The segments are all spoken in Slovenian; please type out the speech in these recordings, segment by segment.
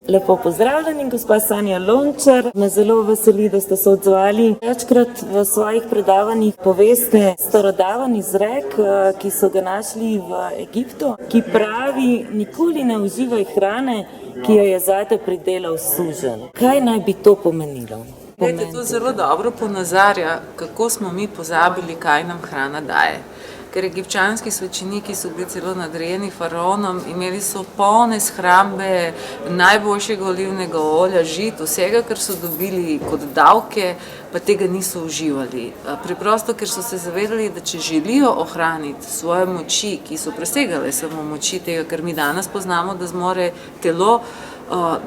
Lepo pozdravljeni, gospa Sanja Lončar. Me zelo veseli, da ste se odzvali. Večkrat v svojih predavanjih poveste starodaven izrek, ki so ga našli v Egiptu, ki pravi: nikoli ne uživaj hrane, ki jo je zate pridelal suženj. Kaj naj bi to pomenilo? To zelo dobro ponazarja, kako smo mi pozabili, kaj nam hrana daje. Ker egipčanski svečeniki so bili celo nadrejeni faraonom, imeli so polne shrambe najboljšega olivnega olja, žit, vsega, kar so dobili kot davke, pa tega niso uživali. Preprosto, ker so se zavedali, da če želijo ohraniti svoje moči, ki so presegale samo moči tega, kar mi danes poznamo, da zmore telo,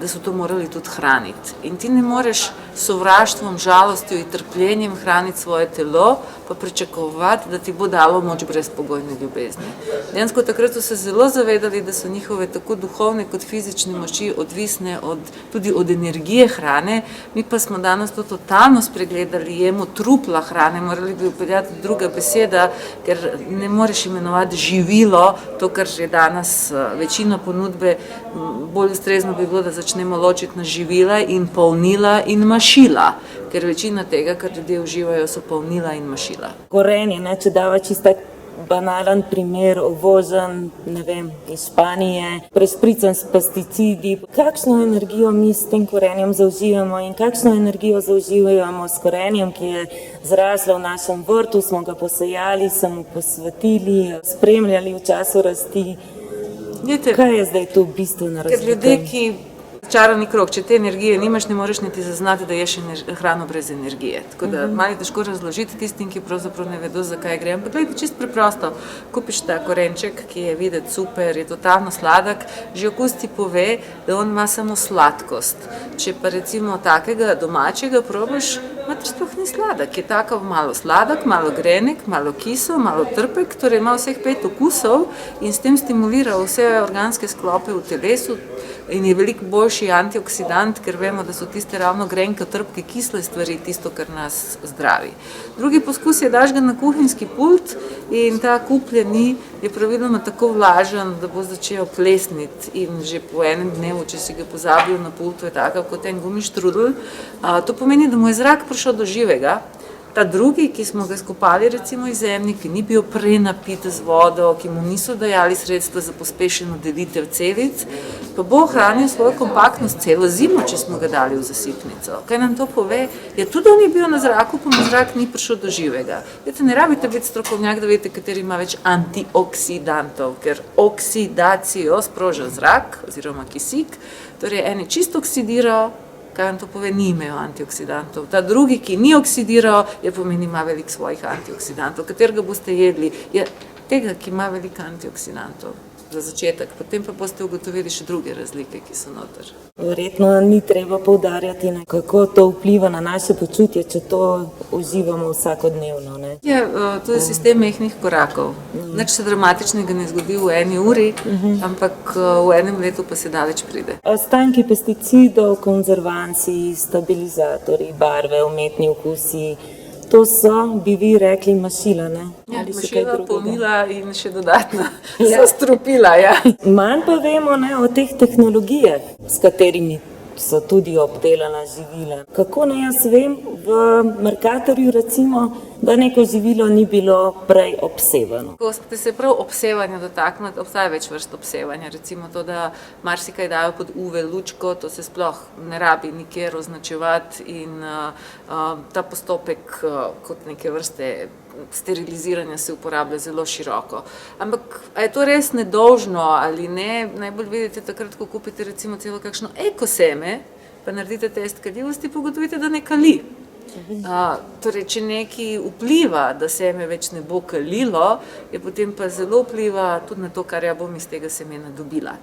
da so to morali tudi hraniti. In ti ne moreš sovraštvom, žalostjo in trpljenjem hraniti svoje telo, pa pričakovati, da ti bo dalo moč brezpogojne ljubezni. Dejansko takrat so se zelo zavedali, da so njihove tako duhovne kot fizične moči odvisne tudi od energije hrane, mi pa smo danes to totalno spregledali, jemo trupla hrane, morali bi upeljati druga beseda, ker ne moreš imenovati živilo, to, kar je danes večina ponudbe, bolj ustrezno bi bilo, da začnemo ločiti na živila in polnila in mašila, ker večina tega, kar ljudje uživajo, so polnila in mašila. Korenje, če dava čisto banalen primer, uvožen, iz Španije, presprican s pesticidi. Kakšno energijo mi s tem korenjem zauživamo in kakšno energijo zauživamo s korenjem, ki je zraslo v našem vrtu, smo ga posejali, se mu posvetili, spremljali v času rasti. Kaj je zdaj to bistvena razlika? Ker ljudje, čarani krog, če te energije nimaš, ne moreš niti zaznati, da ješ hrano brez energije. Tako da malo je težko razložiti tistim, ki pravzaprav ne vedo, zakaj gre. Ampak gledajte, čisto preprosto, kupiš ta korenček, ki je videti super, je totalno sladek, že okus ti pove, da on ima samo sladkost. Če pa recimo takega domačega probaš, sploh ni sladek, je tako malo sladek, malo grenek, malo kisel, malo trpek, torej ima vseh 5 okusov in s tem stimulira vse organske sklope v telesu in je veliko boljši antioksidant, ker vemo, da so tiste ravno grenke, trpke, kisle stvari tisto, kar nas zdravi. Drugi poskus je, daš ga na kuhinjski pult in ta kupljeni je praviloma tako vlažen, da bo začel plesniti in že po enem dnevu, če si ga pozabil na pultu, je tako kot en gumištrudel. To pomeni, da mu je zrak prišel do živega. Ta drugi, ki smo ga skopali recimo iz zemlje, ki ni bil prenapit z vodo, ki mu niso dajali sredstva za pospešeno delitev celic, pa bo ohranil svojo kompaktnost celo zimo, če smo ga dali v zasipnico. Kaj nam to pove? Je tudi on je bil na zraku, pa mu zrak ni prišel do živega. Ne rabite biti strokovnjak, da veste, kateri ima več antioksidantov, ker oksidacijo sproža zrak oziroma kisik, torej eni čisto oksidirajo. Kaj vam to pove, ni imel antioksidantov. Ta drugi, ki ni oksidiral, je pomeni, ima veliko svojih antioksidantov. Katerega boste jedli? Je tega, ki ima veliko antioksidantov za začetek. Potem pa boste ugotovili še druge razlike, ki so noter. Verjetno ni treba poudarjati, kako to vpliva na naše počutje, če to uživamo vsakodnevno. To je sistem mehkih korakov. Nič se dramatičnega ne zgodi v eni uri, ampak v enem letu pa se daleč pride. Ostanki pesticidov, konzervanci, stabilizatorji, barve, umetni okusi, to so, bi vi rekli, mašila, ne? Mašila, polnila in še dodatna zastrupila. Manj pa vemo o teh tehnologijah, s katerimi so tudi obdelana živila. Kako naj jaz vem v Mercatorju recimo, da neko živilo ni bilo prej obsevano? Ko ste se prav obsevanja dotaknili, obstaja več vrst obsevanja. Recimo to, da marsikaj dajo pod UV lučko, to se sploh ne rabi nikjer označevati in ta postopek kot neke vrste steriliziranja se uporablja zelo široko. Ampak, a je to res nedolžno ali ne? Najbolj vidite takrat, ko kupite recimo celo kakšno ekoseme, pa naredite test kadljivosti, pa ugotovite, da ne kali. Torej, če nekaj vpliva, da seme več ne bo kalilo, je potem pa zelo vpliva tudi na to, kar ja bom iz tega semena dobila.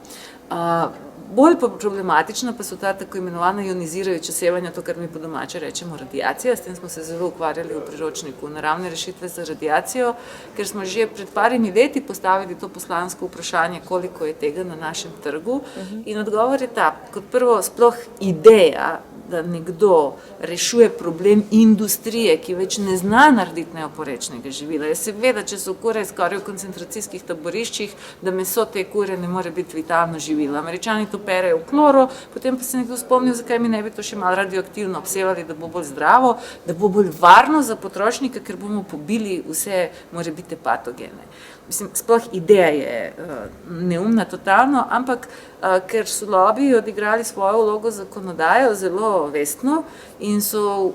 Bolj problematična pa so ta tako imenovana ionizirajoča sevanja, to, kar mi po domače rečemo radiacija. S tem smo se zelo ukvarjali v priročniku Naravne rešitve za radiacijo, ker smo že pred parimi leti postavili to poslansko vprašanje, koliko je tega na našem trgu. In odgovor je ta, kot prvo, sploh ideja, da nekdo rešuje problem industrije, ki več ne zna narediti neoporečnega živila. Jaz seveda, če so kure skoraj v koncentracijskih taboriščih, da meso te kure ne more biti vitalno živilo. Američani to to perejo v kloro, potem pa se nekdo spomnil, zakaj mi ne bi to še malo radioaktivno obsevali, da bo bolj zdravo, da bo bolj varno za potrošnika, ker bomo pobili vse morebitne patogene. Mislim, sploh ideja je neumna totalno, ampak ker so lobiji odigrali svojo vlogo zakonodajo zelo vestno in so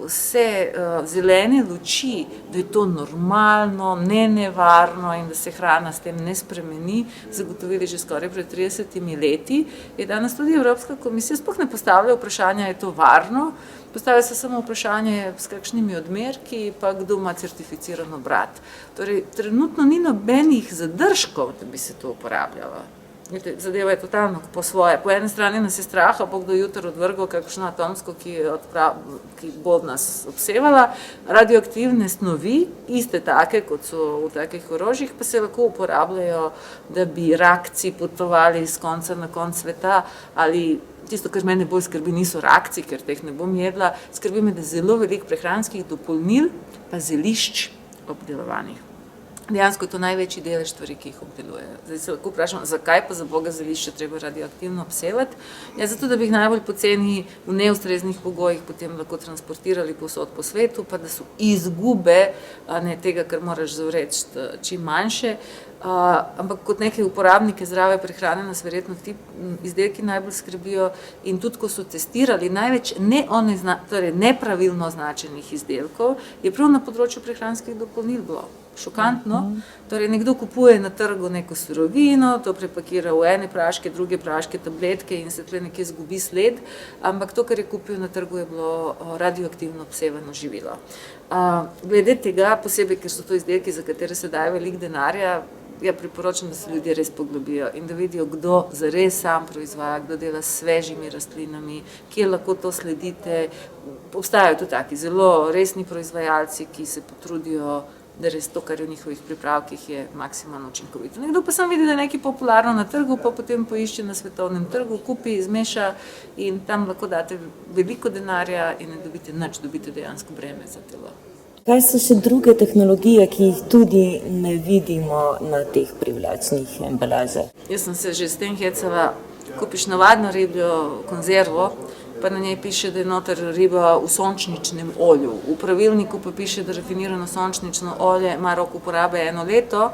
vse zelene luči, da je to normalno, nevarno in da se hrana s tem ne spremeni, zagotovili že skoraj pred 30 leti, je danes tudi Evropska komisija sploh ne postavlja vprašanja, je to varno, postavlja se samo vprašanje, s kakšnimi odmerki, pa kdo ima certificiran obrat. Torej, trenutno ni nobenih zadržkov, da bi se to uporabljalo. Zadeva je totalno po svoje. Po eni strani nas je strah, bo kdo jutri odvrgal kakšno atomsko, ki bo nas obsevala. Radioaktivne snovi, iste take, kot so v takih orožjih, pa se lahko uporabljajo, da bi rakci potovali z konca na konc sveta, ali tisto, kar mene bolj skrbi, niso rakci, ker teh ne bom jedla, skrbi me, da je zelo veliko prehranskih dopolnil, pa zelišč obdelovanih. Dejansko je to največji delež stvari, ki jih obdelujejo. Zdaj se lahko vprašam, zakaj pa za Boga zelišče treba radioaktivno obsevati? Ja, zato, da bi jih najbolj poceni v neustreznih pogojih potem lahko transportirali povsod po svetu, pa da so izgube tega, kar moraš zavreči, čim manjše. Ampak kot neke uporabnike zdrave prehrane nas verjetno ti izdelki najbolj skrbijo in tudi, ko so testirali največ nepravilno označenih izdelkov, je prav na področju prehranskih dopolnil bilo. Šokantno. Torej, nekdo kupuje na trgu neko surovino, to prepakira v ene praške, druge praške, tabletke in se tle nekje zgubi sled, ampak to, kar je kupil na trgu, je bilo radioaktivno obsevano živilo. Glede tega, posebej, ker so to izdelki, za katere se daje veliko denarja, ja priporočam, da se ljudje res poglobijo in da vidijo, kdo zares sam proizvaja, kdo dela s svežimi rastlinami, kje lahko to sledite. Obstajajo tudi taki zelo resni proizvajalci, ki se potrudijo, da res to, kar je v njihovih pripravkih, je maksimalno učinkovito. Nekdo pa sam vidi, da je nekaj popularno na trgu, pa potem poišče na svetovnem trgu, kupi, zmeša in tam lahko date veliko denarja in ne dobite nič, dobite dejansko breme za telo. Kaj so še druge tehnologije, ki jih tudi ne vidimo na teh privlačnih embalažah? Jaz sem se že s tem hecala, kupiš navadno ribljo konzervo, pa na njej piše, da je noter riba v sončničnem olju. V pravilniku pa piše, da rafinirano sončnično olje ima rok uporabe 1 leto,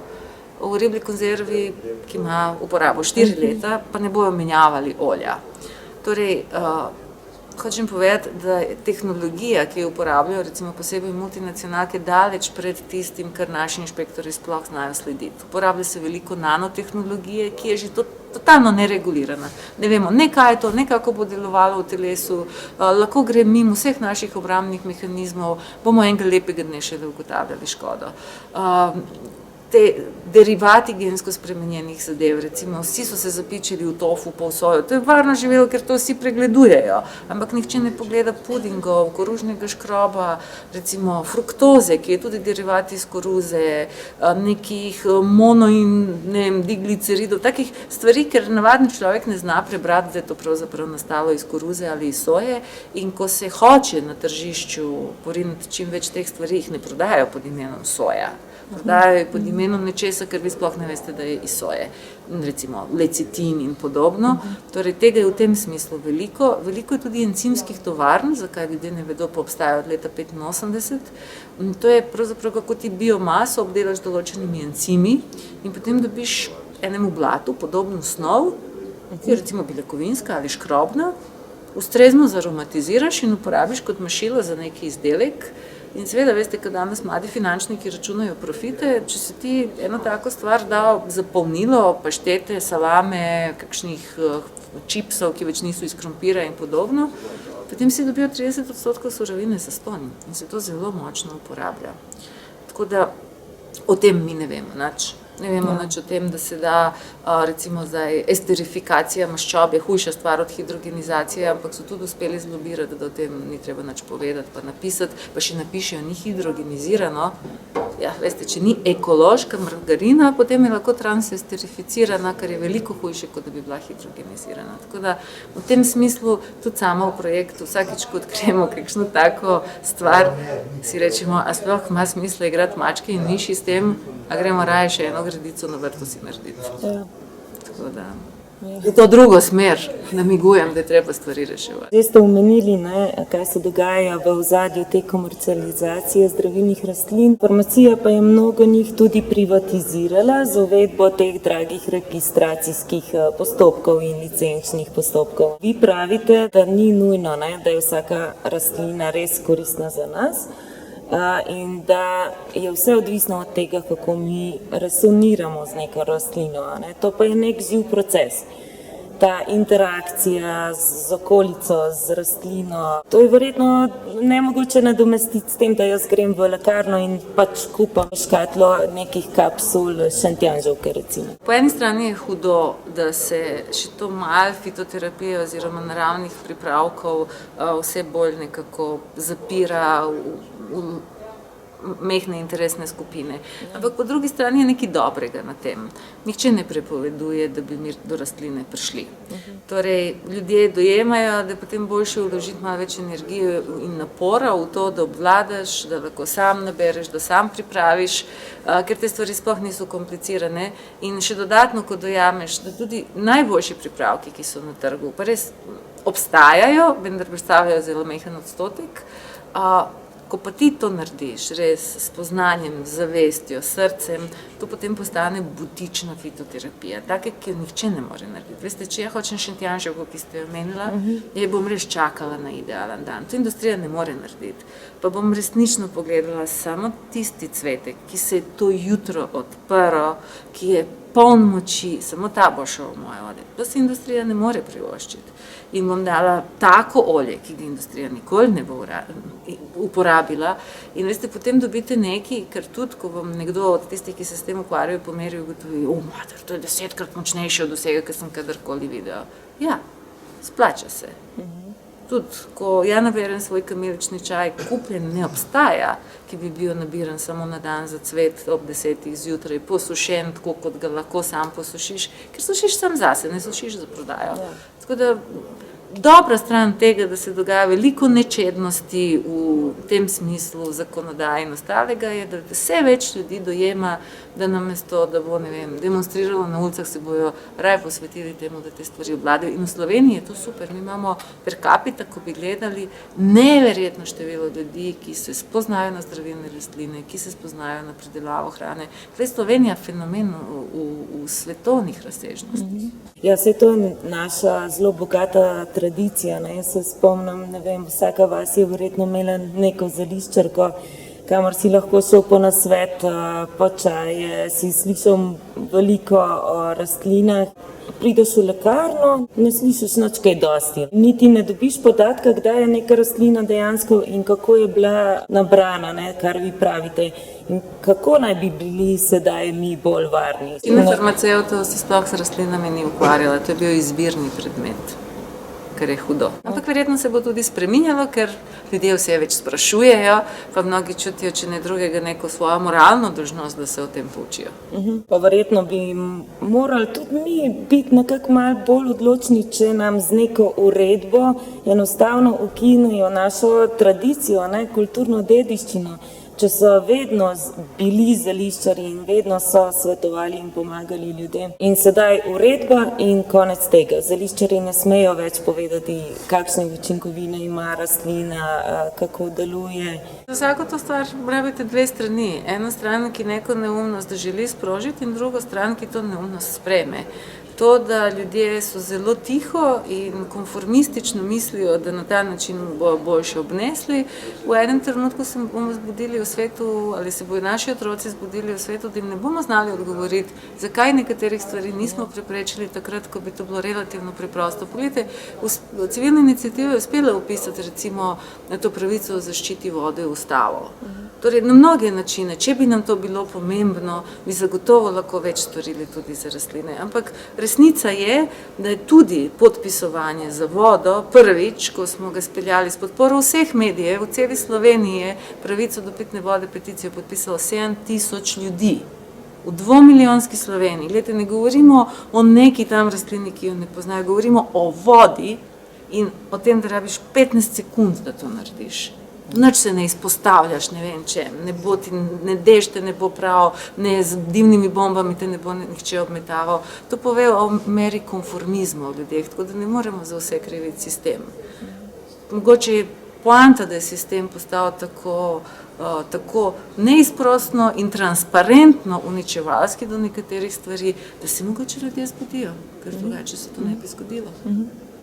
v riblji konzervi, ki ima uporabo 4 leta, pa ne bojo menjavali olja. Torej, hočem povedati, da je tehnologija, ki jo uporabljajo, recimo posebej multinacionalke, daleč pred tistim, kar naši inšpektori sploh znajo slediti. Uporablja se veliko nanotehnologije, ki je že totalno neregulirana. Ne vemo, ne kaj je to, ne kako bo delovalo v telesu, lahko gre mimo vseh naših obrambnih mehanizmov, bomo enega lepega dne šele ugotavljali škodo. Te derivati gensko spremenjenih zadev, recimo vsi so se zapičili v tofu, pa v sojo, to je varno živelo, ker to vsi pregledujejo, ampak nihče ne pogleda pudingov, koružnega škroba, recimo fruktoze, ki je tudi derivat iz koruze, nekih mono in digliceridov, takih stvari, ker navadni človek ne zna prebrati, da je to pravzaprav nastalo iz koruze ali iz soje in ko se hoče na tržišču poriniti čim več teh stvari, jih ne prodajajo pod imenom soja. Prodajajo pod imenom nečesa, ker vi sploh ne veste, da je iz soje, recimo lecitin in podobno. Torej, tega je v tem smislu veliko. Veliko je tudi encimskih tovarn, zakaj ljudje ne vedo, pa obstajajo od leta 1985. To je pravzaprav, kako ti biomaso obdelaš določenimi encimi in potem dobiš enemu blatu podobno snov, ki je recimo beljakovinska ali škrobna, ustrezno zaromatiziraš in uporabiš kot mašilo za neki izdelek. In seveda, veste, kad danes mladi finančniki računajo profite, če se ti eno tako stvar da za polnilo, paštete, salame, kakšnih čipsov, ki več niso iz krompira in podobno, potem si dobijo 30% surovine za stonj in se to zelo močno uporablja. Tako da o tem mi ne vemo nič. Ne vemo nič o tem, da se da recimo zdaj esterifikacija maščob je hujša stvar od hidrogenizacije, ampak so tudi uspeli zlobirati, da o tem ni treba nič povedati pa napisati, pa še napišejo ni hidrogenizirano. Ja, veste, če ni ekološka margarina, potem je lahko transesterificirana, kar je veliko hujše, kot da bi bila hidrogenizirana. Tako da v tem smislu tudi sama v projektu vsakič, ko odkrijemo kakšno tako stvar, si rečemo, a sploh ima smisla igrati mačke in miši s tem, a gremo raje še eno gredico na vrtu si narediti. Tako da v to drugo smer namigujem, da je treba stvari reševati. Že ste omenili, kaj se dogaja v ozadju te komercializacije zdravilnih rastlin. Farmacija pa je mnogo njih tudi privatizirala z uvedbo teh dragih registracijskih postopkov in licenčnih postopkov. Vi pravite, da ni nujno, da je vsaka rastlina res koristna za nas, in da je vse odvisno od tega, kako mi resoniramo z neko rastlino. To pa je nek živ proces. Ta interakcija z okolico, z rastlino, to je verjetno nemogoče nadomestiti s tem, da jaz grem v lekarno in pač kupam škatlo nekih kapsul šentjanževke, recimo. Po eni strani je hudo, da se še to malo fitoterapije oziroma naravnih pripravkov vse bolj nekako zapira v mehne interesne skupine. Ampak po drugi strani je nekaj dobrega na tem. Nihče ne prepoveduje, da bi mi do rastline prišli. Torej, ljudje dojemajo, da je potem boljše vložiti malo več energije in napora v to, da obvladaš, da lahko sam nabereš, da sam pripraviš, ker te stvari sploh niso komplicirane. In še dodatno, ko dojameš, da tudi najboljši pripravki, ki so na trgu, pa res obstajajo, vendar predstavljajo zelo mehen odstotek, ko pa ti to narediš res s poznanjem, zavestjo, srcem, to potem postane butična fitoterapija, take, ki jo nihče ne more narediti. Veste, če ja hočem šentjanževko, ki ste jo omenila, je bom res čakala na idealen dan. To industrija ne more narediti. Pa bom resnično pogledala samo tisti cvetek, ki se je to jutro odprl, ki je poln moči, samo ta bo šel v moje olje. To si industrija ne more privoščiti. In bom dala tako olje, ki ga industrija nikoli ne bo uporabila. In veste, potem dobite nekaj, ker tudi, ko vam nekdo od tistih, ki se s tem ukvarjajo, pomeri, ugotovi, mater, to je 10-krat močnejše od vsega, kar sem kadarkoli videl. Ja, splača se. Tudi, ko ja naberem svoj kamilični čaj, kupljen ne obstaja, ki bi bil nabiran samo na dan za cvet ob 10 zjutraj, posušen, tako kot ga lahko sam posušiš, ker sušiš sam zase, ne sušiš za prodajo. Tako da dobra stran tega, da se dogaja veliko nečednosti v tem smislu zakonodaje in ostalega, je, da vse več ljudi dojema, da namesto, da bo, demonstriralo na ulicah, se bojo raje posvetili temu, da te stvari obvladajo. In v Sloveniji je to super. Mi imamo per capita, ko bi gledali, neverjetno število ljudi, ki se spoznajo na zdravilne rastline, ki se spoznajo na pridelavo hrane. Torej, Slovenija je fenomen v svetovnih razsežnostih. Ja, saj to je naša zelo bogata tradicija. Jaz se spomnim, vsaka vas je verjetno imela neko zeliščarko, kamor si lahko šel po nasvet, po čaje, si slišal veliko o rastlinah. Prideš v lekarno, ne slišiš nič kaj dosti. Niti ne dobiš podatka, kdaj je neka rastlina dejansko in kako je bila nabrana, kar vi pravite. In kako naj bi bili sedaj mi bolj varni? In farmacevtov se sploh s rastlinami ni ukvarjala, to je bil izbirni predmet, kar je hudo. Ampak verjetno se bo tudi spreminjalo, ker ljudje vse več sprašujejo, pa mnogi čutijo, če ne drugega, neko svojo moralno dolžnost, da se o tem poučijo. Pa verjetno bi morali tudi mi biti nekako malo bolj odločni, če nam z neko uredbo enostavno ukinejo našo tradicijo, kulturno dediščino. Če so vedno bili zeliščarji in vedno so svetovali in pomagali ljudem. In sedaj uredba in konec tega. Zeliščarji ne smejo več povedati, kakšne učinkovine ima rastlina, kako deluje. Za vsako to stvar rabite dve strani. Ena stran, ki neko neumnost želi sprožiti, in drugo stran, ki to neumnost sprejme. To, da ljudje so zelo tiho in konformistično mislijo, da na ta način bojo boljše obnesli, v enem trenutku se bomo zbudili v svetu, ali se bojo naši otroci zbudili v svetu, da jim ne bomo znali odgovoriti, zakaj nekaterih stvari nismo preprečili takrat, ko bi to bilo relativno preprosto. Poglejte, civilna iniciativa je uspela upisati recimo na to pravico o zaščiti vode v ustavo. Torej, na mnoge načine, če bi nam to bilo pomembno, bi zagotovo lahko več storili tudi za rastline. Ampak resnica je, da je tudi podpisovanje za vodo prvič, ko smo ga speljali s podporo vseh medijev, v celi Sloveniji pravico do pitne vode peticijo podpisalo 7.000 ljudi. V 2-milijonski Sloveniji. Glede, ne govorimo o neki tam rastlini, ki jo ne poznajo, govorimo o vodi in o tem, da rabiš 15 sekund, da to narediš. Nič se ne izpostavljaš, ne vem čem, ne dež te ne bo prav, ne z dimnimi bombami te ne bo nihče obmetaval. To pove o meri konformizma v ljudeh, tako da ne moremo za vse kriviti sistem. Mogoče je poanta, da je sistem postal tako neizprostno in transparentno uničevalski do nekaterih stvari, da se mogoče ljudje zbudijo, ker drugače se to ne bi zgodilo.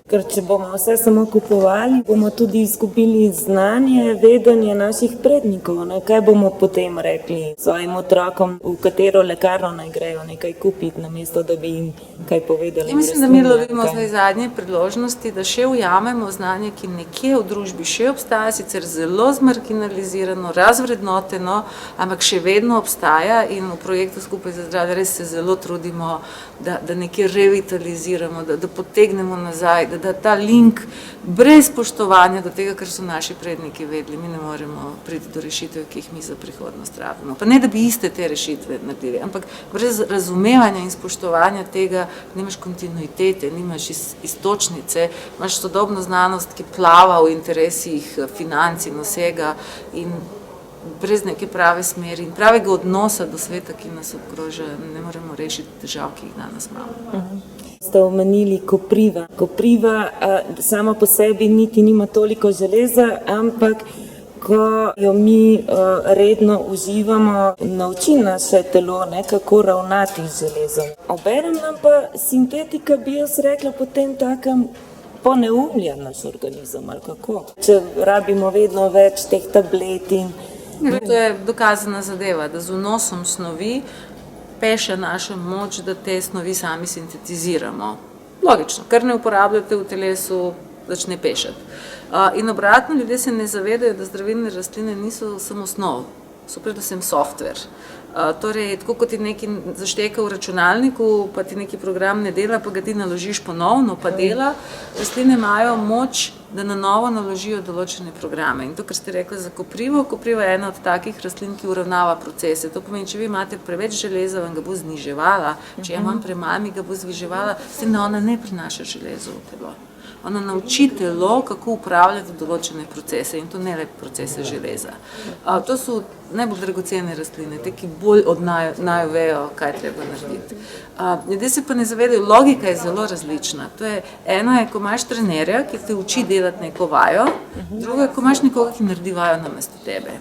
Ker če bomo vse samo kupovali, bomo tudi izgubili znanje, vedenje naših prednikov. Kaj bomo potem rekli svojim otrokom, v katero lekarno naj grejo nekaj kupiti, namesto da bi jim kaj povedali? Mislim, da mi lovimo zdaj zadnje priložnosti, da še ujamemo znanje, ki nekje v družbi še obstaja, sicer zelo zmarginalizirano, razvrednoteno, ampak še vedno obstaja in v projektu Skupaj za zdravje res se zelo trudimo, da nekje revitaliziramo, da potegnemo nazaj, da ta link brez spoštovanja do tega, kar so naši predniki vedeli, mi ne moremo priti do rešitev, ki jih mi za prihodnost rabimo. Pa ne, da bi iste te rešitve naredili, ampak brez razumevanja in spoštovanja tega nimaš kontinuitete, nimaš iztočnice, imaš sodobno znanost, ki plava v interesih financ in vsega in brez neke prave smeri in pravega odnosa do sveta, ki nas obkroža, ne moremo rešiti težav, ki jih danes imamo. Ste omenili kopriva. Kopriva sama po sebi niti nima toliko železa, ampak ko jo mi redno uživamo, nauči naše telo, kako ravnati z železom. Obenem nam pa sintetika, bi jaz rekla, potem takem poneumlja naš organizem, ali kako? Če rabimo vedno več teh tablet in... To je dokazana zadeva, da z vnosom snovi peše našo moč, da te snovi sami sintetiziramo. Logično, kar ne uporabljate v telesu, začne pešati. In obratno, ljudje se ne zavedajo, da zdravilne rastline niso samo snov, so predvsem software. Torej, tako kot ti nekaj zašteka v računalniku, pa ti neki program ne dela, pa ga ti naložiš ponovno, pa dela, rastline imajo moč, da na novo naložijo določene programe. In to, kar ste rekli za koprivo, kopriva je ena od takih rastlin, ki uravnava procese. To pomeni, če vi imate preveč železa, vam ga bo zniževala, če je manj premalo, mi ga bo zviževala, s tem, da ona ne prinaša železo v telo. Ona nauči telo, kako upravljati določene procese in to ne le procese železa. To so najbolj dragocene rastline, te, ki bolj od naju vejo, kaj treba narediti. Ljudje se pa ne zavedajo, logika je zelo različna. To je, eno je, ko imaš trenerja, ki te uči delati neko vajo, drugo je, ko imaš nekoga, ki naredi vajo namesto tebe.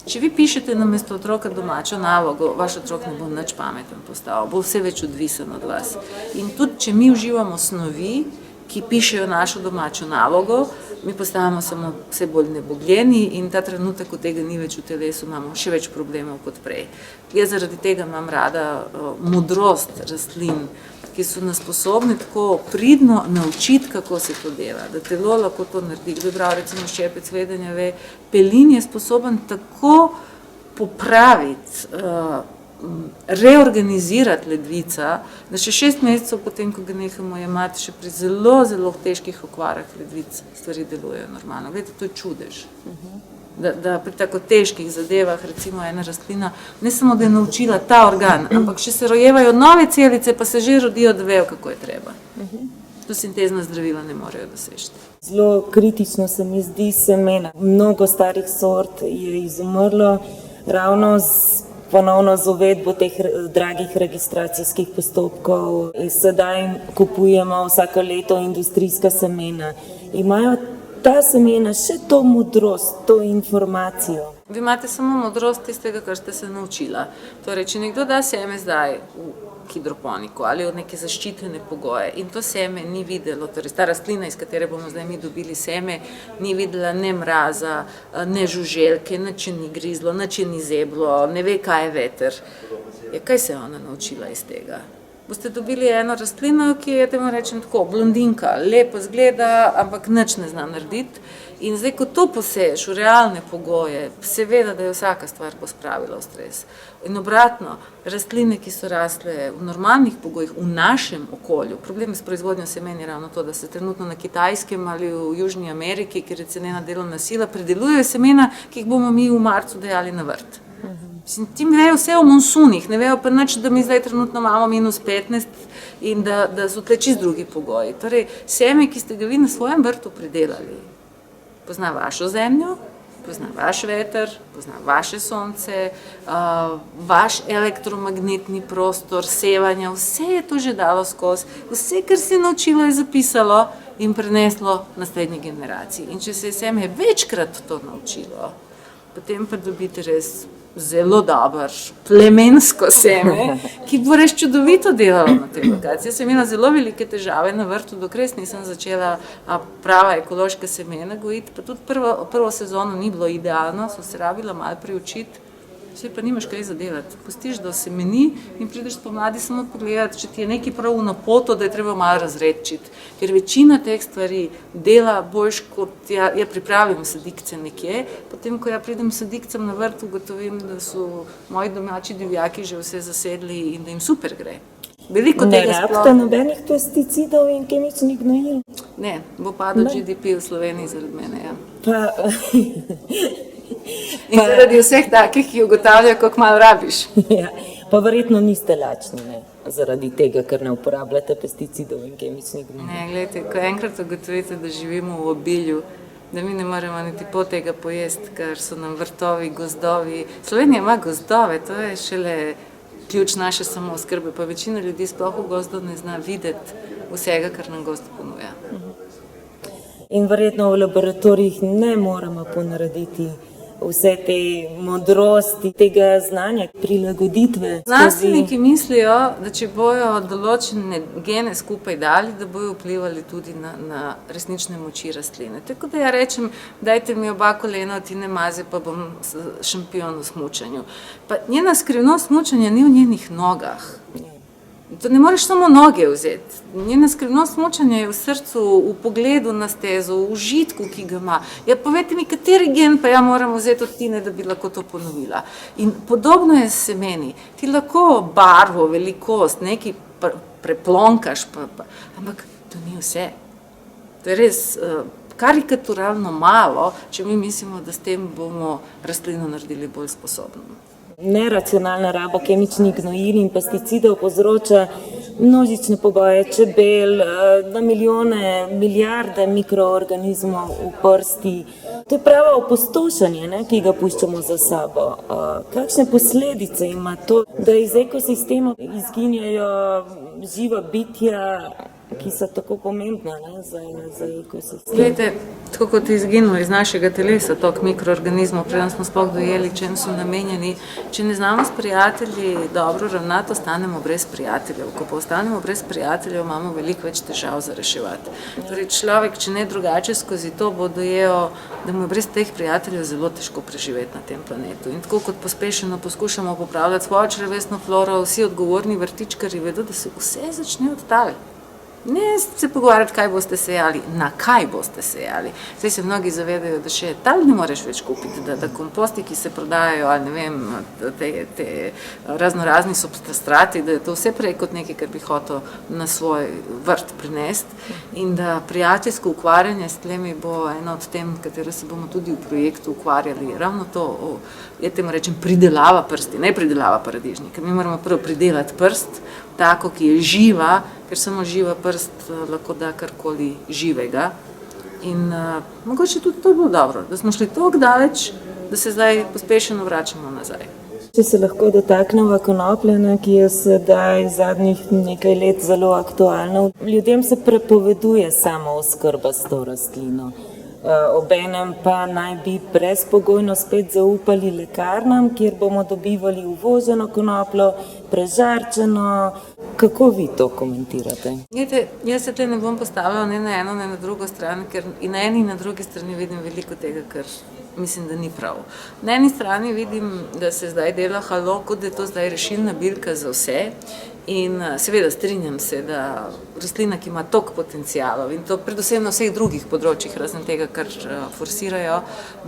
Če vi pišete namesto otroka domačo nalogo, vaš otrok ne bo nič pameten postal, bo vse več odvisen od vas. In tudi, če mi uživamo snovi, ki pišejo našo domačo nalogo, mi postajamo samo vse bolj nebogljeni in ta trenutek, ko tega ni več v telesu, imamo še več problemov kot prej. Jaz zaradi tega imam rada modrost rastlin, ki so nas sposobni tako pridno naučiti, kako se to dela, da telo lahko to naredi. Kdo je bral recimo ščepec vedenja, ve, pelin je sposoben tako popraviti, reorganizirati ledvica, da še 6 mesecev potem, ko ga nehamo jemati, še pri zelo, zelo težkih okvarah ledvic stvari delujejo normalno. Glede, to je čudež. Da pri tako težkih zadevah, recimo ena rastlina, ne samo da je naučila ta organ, ampak še se rojevajo nove celice, pa se že rodijo, da vejo, kako je treba. To sintezna zdravila ne morejo doseči. Zelo kritično se mi zdi semena. Mnogo starih sort je izumrlo ravno ponovno z uvedbo teh dragih registracijskih postopkov in sedaj kupujemo vsako leto industrijska semena. Imajo ta semena še to modrost, to informacijo? Vi imate samo modrost tistega, kar ste se naučila. Torej, če nekdo da seme zdaj v hidroponiku ali v neke zaščitene pogoje in to seme ni videlo, torej ta rastlina, iz katere bomo zdaj mi dobili seme, ni videla ne mraza, ne žuželke, nič ni grizlo, nič ni zeblo, ne ve, kaj je veter. Kaj se je ona naučila iz tega? Boste dobili eno rastlino, ki je, temu rečem tako, blondinka, lepo zgleda, ampak nič ne zna narediti. In zdaj, ko to poseješ v realne pogoje, seveda, da je vsaka stvar pospravila v stres. In obratno, rastline, ki so rastle v normalnih pogojih, v našem okolju, problem s proizvodnjo semen je ravno to, da se trenutno na Kitajskem ali v Južni Ameriki, kjer je cenena delovna sila, predelujejo semena, ki jih bomo mi v marcu dajali na vrt. Ti mi vejo vse o monsunih, ne vejo pa nič, da mi zdaj trenutno imamo -15 in da so tle čisto drugi pogoji. Torej, seme, ki ste ga vi na svojem vrtu pridelali, pozna vašo zemljo, pozna vaš veter, pozna vaše sonce, vaš elektromagnetni prostor, sevanja, vse je to že dalo skozi. Vse, kar se je naučilo, je zapisalo in preneslo naslednji generaciji. In če se je seme večkrat to naučilo, potem pa dobite res zelo dober plemensko seme, ki bo res čudovito delalo na tej lokaciji. Jaz sem imela zelo velike težave na vrtu, dokler nisem začela prava ekološka semena gojiti, pa tudi prvo sezono ni bilo idealno, so se rabila malo priučiti, vse pa nimaš kaj zadelati. Pustiš, da semeni in prideš spomladi samo pogledati, če ti je nekaj prav na poto, da je treba malo razredčiti. Ker večina teh stvari dela boljš, kot ja pripravim sadikce nekje, potem, ko ja pridem sadikcem na vrt, ugotovim, da so moji domači divjaki že vse zasedli in da jim super gre. Veliko tega sploh. Ne rabite nobenih pesticidov in kemičnih gnojil? Ne, bo padel GDP v Sloveniji zaradi mene, ja. In zaradi vseh takih, ki ugotavljajo, koliko malo rabiš. Ja, pa verjetno niste lačni, ne? Zaradi tega, ker ne uporabljate pesticidov in kemičnih gnojil. Ne, gledajte, ko enkrat ugotovite, da živimo v obilju, da mi ne moremo niti pol tega pojesti, ker so nam vrtovi, gozdovi. Slovenija ima gozdove, to je šele ključ naše samooskrbe, pa večina ljudi sploh v gozdu ne zna videti vsega, kar nam gozd ponuja. In verjetno v laboratorijih ne moramo ponarediti vse te modrosti, tega znanja, prilagoditve. Znanstveniki mislijo, da če bojo določene gene skupaj dali, da bojo vplivali tudi na resnične moči rastline. Tako da ja rečem, dajte mi oba kolena od Tine Maze, pa bom šampion v smučanju. Pa njena skrivnost smučanja ni v njenih nogah. To ne moreš samo noge vzeti. Njena skrivnost smučanja je v srcu, v pogledu na stezo, v užitku, ki ga ima. Ja, povejte mi, kateri gen pa ja moram vzeti od Tine, da bi lahko to ponovila. In podobno je s semeni. Ti lahko barvo, velikost, nekaj preplonkaš, ampak to ni vse. To je res karikaturalno malo, če mi mislimo, da s tem bomo rastlino naredili bolj sposobno. Neracionalna raba kemičnih gnojil in pesticidov povzroča množične poboje čebel, na milijone, milijarde mikroorganizmov v prsti. To je pravo opustošenje, ki ga puščamo za sabo. Kakšne posledice ima to, da iz ekosistema izginjajo živa bitja, ki so tako pomembna za ekosistem? Glejte, tako kot je izginilo iz našega telesa tok mikroorganizmov, preden smo sploh dojeli, čem so namenjeni. Če ne znamo s prijatelji dobro ravnati, ostanemo brez prijateljev. Ko pa ostanemo brez prijateljev, imamo veliko več težav za reševati. Torej človek, če ne drugače skozi to, bo dojel, da mu je brez teh prijateljev zelo težko preživeti na tem planetu. In tako kot pospešeno poskušamo popravljati svojo črevesno floro, vsi odgovorni vrtičkarji vedo, da se vse začne od tal. Ne se pogovarjati, kaj boste sejali, na kaj boste sejali. Zdaj se mnogi zavedajo, da še tal ne moreš več kupiti, da komposti, ki se prodajajo, ali ne vem, te raznorazni substrati, da je to vse prej kot nekaj, kar bi hotel na svoj vrt prinesti. In da prijateljsko ukvarjanje s tlemi bo eno od tem, katero se bomo tudi v projektu ukvarjali. Ravno to, jaz temu rečem, pridelava prsti, ne pridelava paradižnika. Mi moramo prvo pridelati prst, tako, ki je živa, ker samo živa prst lahko da karkoli živega. In mogoče tudi to bilo dobro, da smo šli toliko daleč, da se zdaj pospešeno vračamo nazaj. Če se lahko dotaknemo konoplje, ki je sedaj zadnjih nekaj let zelo aktualna. Ljudem se prepoveduje samooskrba s to rastlino. Obenem pa naj bi brezpogojno spet zaupali lekarnam, kjer bomo dobivali uvoženo konopljo, prežarčeno. Kako vi to komentirate? Jaz se tle ne bom postavljala ne na eno, ne na drugo stran, ker in na eni in na drugi strani vidim veliko tega, kar mislim, da ni prav. Na eni strani vidim, da se zdaj dela halo, kot da je to zdaj rešilna bilka za vse. In seveda strinjam se, da rastlina, ki ima toliko potencialov in to predvsem na vseh drugih področjih, razen tega, kar forsirajo,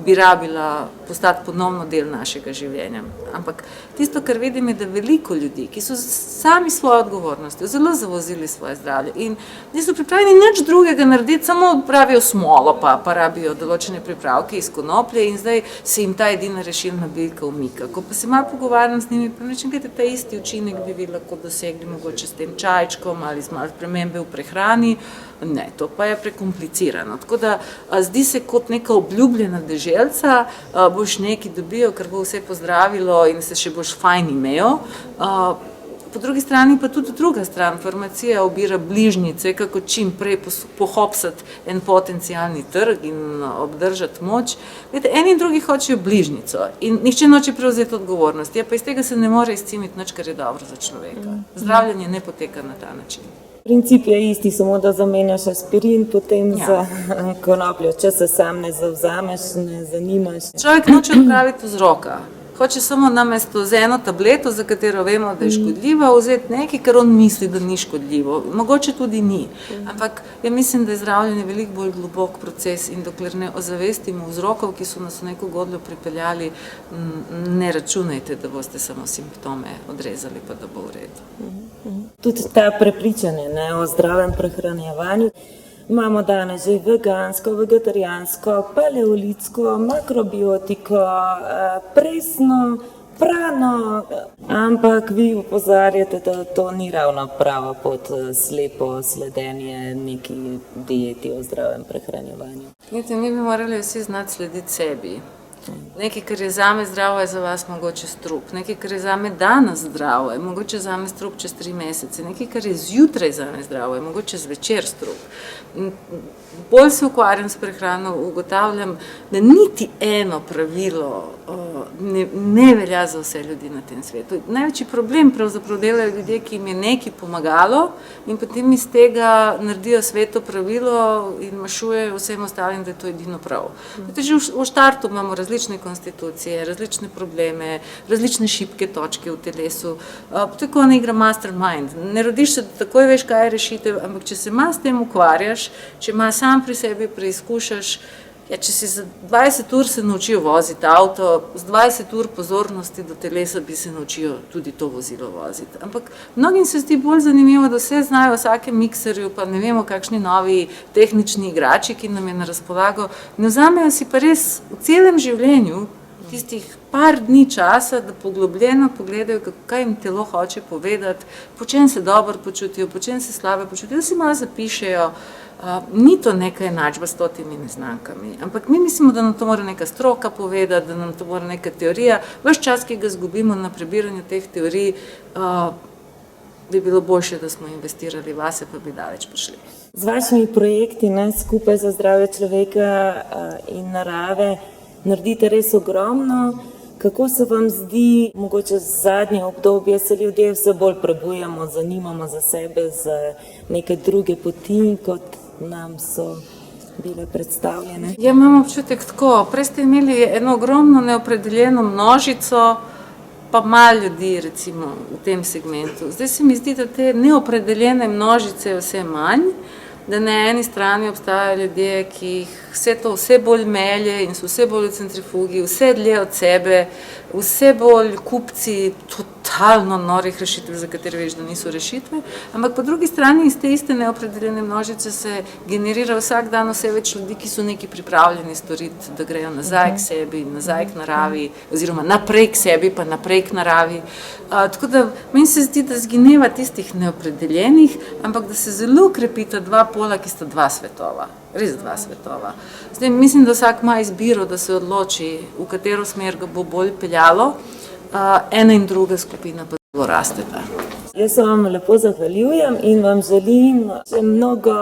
bi rabila postati ponovno del našega življenja. Ampak tisto, kar vidim, je, da veliko ljudi, ki so sami svojo odgovornostjo zelo zavozili svoje zdravje in niso pripravljeni nič drugega narediti, samo pravijo smolo, pa rabijo določene pripravke iz konoplje in zdaj se jim ta edina rešilna bilka umika. Ko pa se malo pogovarjam z njimi, pa rečem, gledajte, ta isti učinek bi vi lahko dosegli mogoče s tem čajčkom ali z malo spremenjenim spremembe v prehrani. Ne, to pa je prekomplicirano. Tako da zdi se kot neka obljubljena deželca, boš nekaj dobil, kar bo vse pozdravilo in se še boš fajn imel. Po drugi strani pa tudi druga stran, farmacija obira bližnjice, kako čim prej pohopsati en potencialni trg in obdržati moč. Vidite, eni in drugi hočejo bližnjico in nihče noče prevzeti odgovornosti, pa iz tega se ne more izcimiti nič, kar je dobro za človeka. Zdravljenje ne poteka na ta način. Princip je isti, samo da zamenjaš aspirin, potem za konopljo. Če se sam ne zavzameš, ne zanimaš. Človek noče odpraviti vzroka. Hoče samo namesto z eno tableto, za katero vemo, da je škodljiva, vzeti nekaj, kar on misli, da ni škodljivo. Mogoče tudi ni. Ampak ja mislim, da je zdravljenje veliko bolj globok proces in dokler ne ozavestimo vzrokov, ki so nas v neko godljo pripeljali, ne računajte, da boste samo simptome odrezali, pa da bo v redu. Tudi ta prepričanje o zdravem prehranjevanju. Imamo danes že vegansko, vegetarijansko, paleolitsko, makrobiotiko, presno, prano, ampak vi opozarjate, da to ni ravno prava pot, slepo sledenje neki dieti o zdravem prehranjevanju. Vidite, mi bi morali vsi znati slediti sebi. Nekaj, kar je zame zdravo, je za vas mogoče strup. Nekaj, kar je zame danes zdravo, je mogoče zame strup čez 3 mesece. Nekaj, kar je zjutraj zame zdravo, je mogoče zvečer strup. Bolj se ukvarjam s prehrano, ugotavljam, da niti eno pravilo ne velja za vse ljudi na tem svetu. Največji problem pravzaprav delajo ljudje, ki jim je nekaj pomagalo in potem iz tega naredijo sveto pravilo in mašujejo vsem ostalim, da je to edino prav. Že v štartu imamo različne konstitucije, različne probleme, različne šibke točke v telesu. Tako ne igra mastermind. Ne rodiš se, da takoj veš, kaj je rešitev, ampak če se malo s tem ukvarjaš, če malo sam pri sebi preizkušaš, če si za 20 ur se naučil voziti avto, z 20 ur pozornosti do telesa bi se naučil tudi to vozilo voziti. Ampak mnogim se zdi bolj zanimivo, da vse znajo o vsakem mikserju, pa ne vemo, kakšni novi tehnični igrači, ki nam je na razpolago. Ne vzamejo si pa res v celem življenju tistih par dni časa, da poglobljeno pogledajo, kaj jim telo hoče povedati, po čem se dobro počutijo, po čem se slabe počutijo, da si malo zapišejo. Ni to neka enačba s stotimi neznankami, ampak mi mislimo, da nam to mora neka stroka povedati, da nam to mora neka teorija. Ves čas, ki ga zgubimo na prebiranju teh teorij, bi bilo boljše, da smo investirali vase, pa bi daleč prišli. Z vašimi projekti skupaj za zdravje človeka in narave naredite res ogromno. Kako se vam zdi, mogoče zadnje obdobje, se ljudje vse bolj prebujamo, zanimamo za sebe, za neke druge poti, kot nam so bile predstavljene? Ja, imam občutek tako. Prej ste imeli eno ogromno neopredeljeno množico, pa malo ljudi recimo v tem segmentu. Zdaj se mi zdi, da te neopredeljene množice je vse manj, da na eni strani obstajajo ljudje, ki jih vse bolj melje in so vse bolj v centrifugi, vse dlje od sebe, vse bolj kupci totalno norih rešitev, za katere veš, da niso rešitve, ampak po drugi strani iz te iste neopredeljene množice se generira vsak dan vse več ljudi, ki so nekaj pripravljeni storiti, da grejo nazaj k sebi, nazaj k naravi, oziroma naprej k sebi, pa naprej k naravi. Tako da meni se zdi, da zgineva tistih neopredeljenih, ampak da se zelo krepita dva pola, ki sta dva svetova. Res dva svetova. Zdaj mislim, da vsak ima izbiro, da se odloči, v katero smer ga bo bolj peljalo. Ena in druga skupina pa zelo rasteta. Jaz se vam lepo zahvaljujem in vam želim še mnogo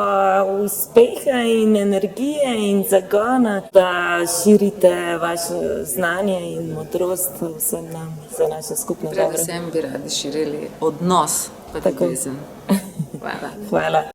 uspeha in energije in zagona, da širite vaše znanje in modrost vsem nam za naše skupne dobro. Predvsem bi radi širili odnos, pa ljubezen. Hvala. Hvala.